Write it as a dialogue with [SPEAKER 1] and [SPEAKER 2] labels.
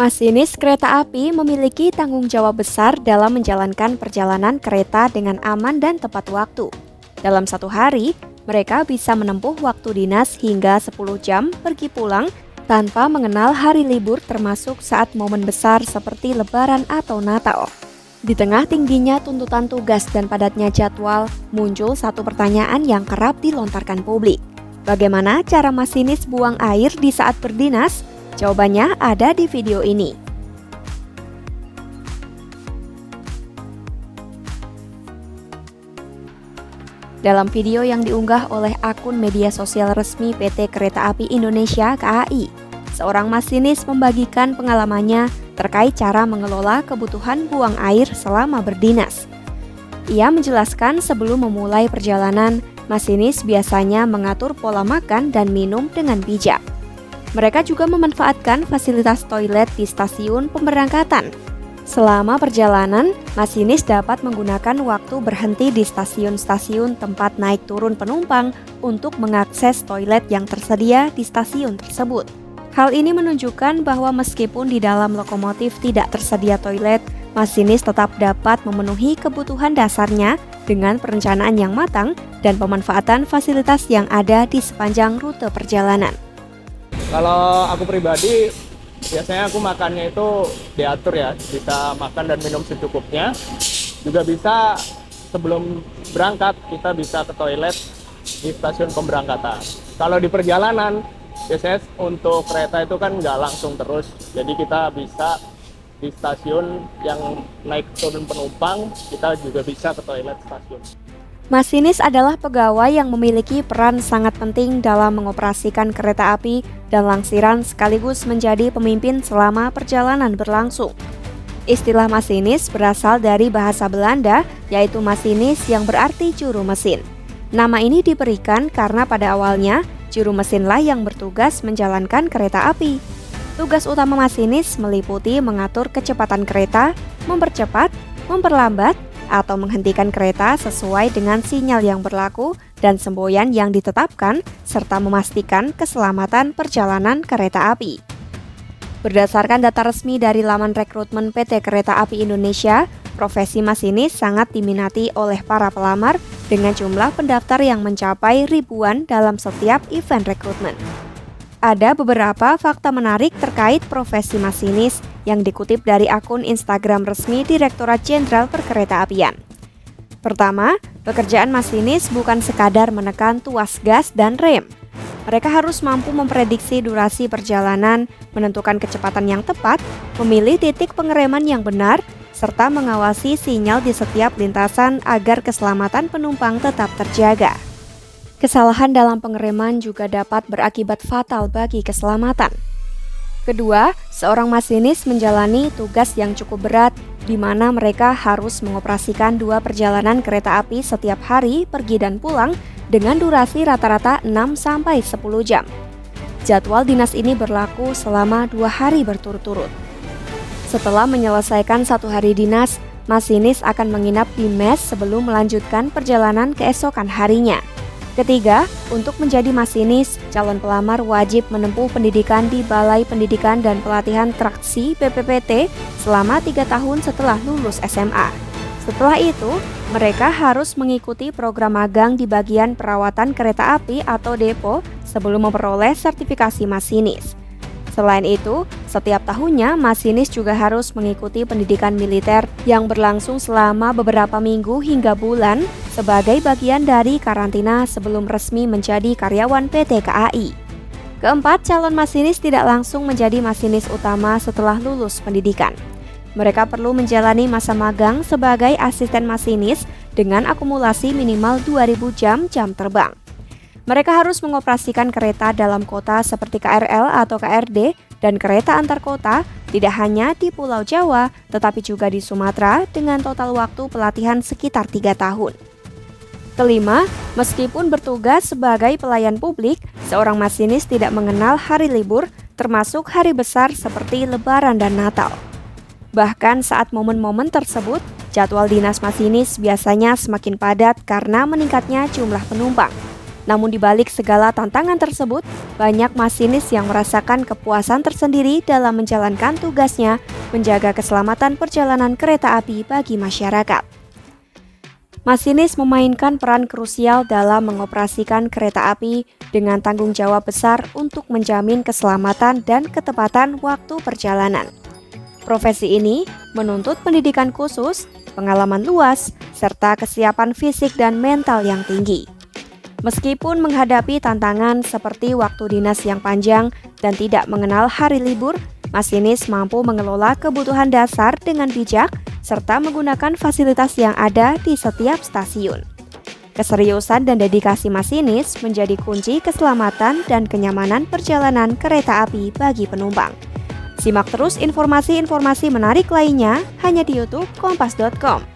[SPEAKER 1] Masinis kereta api memiliki tanggung jawab besar dalam menjalankan perjalanan kereta dengan aman dan tepat waktu. Dalam satu hari, mereka bisa menempuh waktu dinas hingga 10 jam pergi pulang tanpa mengenal hari libur termasuk saat momen besar seperti Lebaran atau Natal. Di tengah tingginya tuntutan tugas dan padatnya jadwal, muncul satu pertanyaan yang kerap dilontarkan publik. Bagaimana cara masinis buang air di saat berdinas? Jawabannya ada di video ini. Dalam video yang diunggah oleh akun media sosial resmi PT Kereta Api Indonesia (KAI), seorang masinis membagikan pengalamannya terkait cara mengelola kebutuhan buang air selama berdinas. Ia menjelaskan sebelum memulai perjalanan, masinis biasanya mengatur pola makan dan minum dengan bijak. Mereka juga memanfaatkan fasilitas toilet di stasiun pemberangkatan. Selama perjalanan, masinis dapat menggunakan waktu berhenti di stasiun-stasiun tempat naik turun penumpang untuk mengakses toilet yang tersedia di stasiun tersebut. Hal ini menunjukkan bahwa meskipun di dalam lokomotif tidak tersedia toilet, masinis tetap dapat memenuhi kebutuhan dasarnya dengan perencanaan yang matang dan pemanfaatan fasilitas yang ada di sepanjang rute perjalanan.
[SPEAKER 2] Kalau aku pribadi, biasanya aku makannya itu diatur ya, bisa makan dan minum secukupnya. Juga bisa sebelum berangkat, kita bisa ke toilet di stasiun pemberangkatan. Kalau di perjalanan, biasanya untuk kereta itu kan nggak langsung terus. Jadi kita bisa di stasiun yang naik turun penumpang, kita juga bisa ke toilet stasiun.
[SPEAKER 1] Masinis adalah pegawai yang memiliki peran sangat penting dalam mengoperasikan kereta api dan langsiran sekaligus menjadi pemimpin selama perjalanan berlangsung. Istilah masinis berasal dari bahasa Belanda, yaitu masinis yang berarti juru mesin. Nama ini diberikan karena pada awalnya, juru mesinlah yang bertugas menjalankan kereta api. Tugas utama masinis meliputi mengatur kecepatan kereta, mempercepat, memperlambat, atau menghentikan kereta sesuai dengan sinyal yang berlaku dan semboyan yang ditetapkan, serta memastikan keselamatan perjalanan kereta api. Berdasarkan data resmi dari laman rekrutmen PT Kereta Api Indonesia, profesi masinis sangat diminati oleh para pelamar dengan jumlah pendaftar yang mencapai ribuan dalam setiap event rekrutmen. Ada beberapa fakta menarik terkait profesi masinis yang dikutip dari akun Instagram resmi Direktorat Jenderal Perkeretaapian. Pertama, pekerjaan masinis bukan sekadar menekan tuas gas dan rem. Mereka harus mampu memprediksi durasi perjalanan, menentukan kecepatan yang tepat, memilih titik pengereman yang benar, serta mengawasi sinyal di setiap lintasan agar keselamatan penumpang tetap terjaga. Kesalahan dalam pengereman juga dapat berakibat fatal bagi keselamatan. Kedua, seorang masinis menjalani tugas yang cukup berat, di mana mereka harus mengoperasikan 2 perjalanan kereta api setiap hari pergi dan pulang dengan durasi rata-rata 6-10 jam. Jadwal dinas ini berlaku selama 2 hari berturut-turut. Setelah menyelesaikan 1 hari dinas, masinis akan menginap di mes sebelum melanjutkan perjalanan keesokan harinya. Ketiga, untuk menjadi masinis, calon pelamar wajib menempuh pendidikan di Balai Pendidikan dan Pelatihan Traksi BPPT selama 3 tahun setelah lulus SMA. Setelah itu, mereka harus mengikuti program magang di bagian perawatan kereta api atau depo sebelum memperoleh sertifikasi masinis. Selain itu, setiap tahunnya masinis juga harus mengikuti pendidikan militer yang berlangsung selama beberapa minggu hingga bulan sebagai bagian dari karantina sebelum resmi menjadi karyawan PT KAI. Keempat, calon masinis tidak langsung menjadi masinis utama setelah lulus pendidikan. Mereka perlu menjalani masa magang sebagai asisten masinis dengan akumulasi minimal 2.000 jam terbang. Mereka harus mengoperasikan kereta dalam kota seperti KRL atau KRD dan kereta antar kota tidak hanya di Pulau Jawa, tetapi juga di Sumatera dengan total waktu pelatihan sekitar 3 tahun. Kelima, meskipun bertugas sebagai pelayan publik, seorang masinis tidak mengenal hari libur, termasuk hari besar seperti Lebaran dan Natal. Bahkan saat momen-momen tersebut, jadwal dinas masinis biasanya semakin padat karena meningkatnya jumlah penumpang. Namun di balik segala tantangan tersebut, banyak masinis yang merasakan kepuasan tersendiri dalam menjalankan tugasnya menjaga keselamatan perjalanan kereta api bagi masyarakat. Masinis memainkan peran krusial dalam mengoperasikan kereta api dengan tanggung jawab besar untuk menjamin keselamatan dan ketepatan waktu perjalanan. Profesi ini menuntut pendidikan khusus, pengalaman luas, serta kesiapan fisik dan mental yang tinggi. Meskipun menghadapi tantangan seperti waktu dinas yang panjang dan tidak mengenal hari libur, masinis mampu mengelola kebutuhan dasar dengan bijak serta menggunakan fasilitas yang ada di setiap stasiun. Keseriusan dan dedikasi masinis menjadi kunci keselamatan dan kenyamanan perjalanan kereta api bagi penumpang. Simak terus informasi-informasi menarik lainnya hanya di YouTube Kompas.com.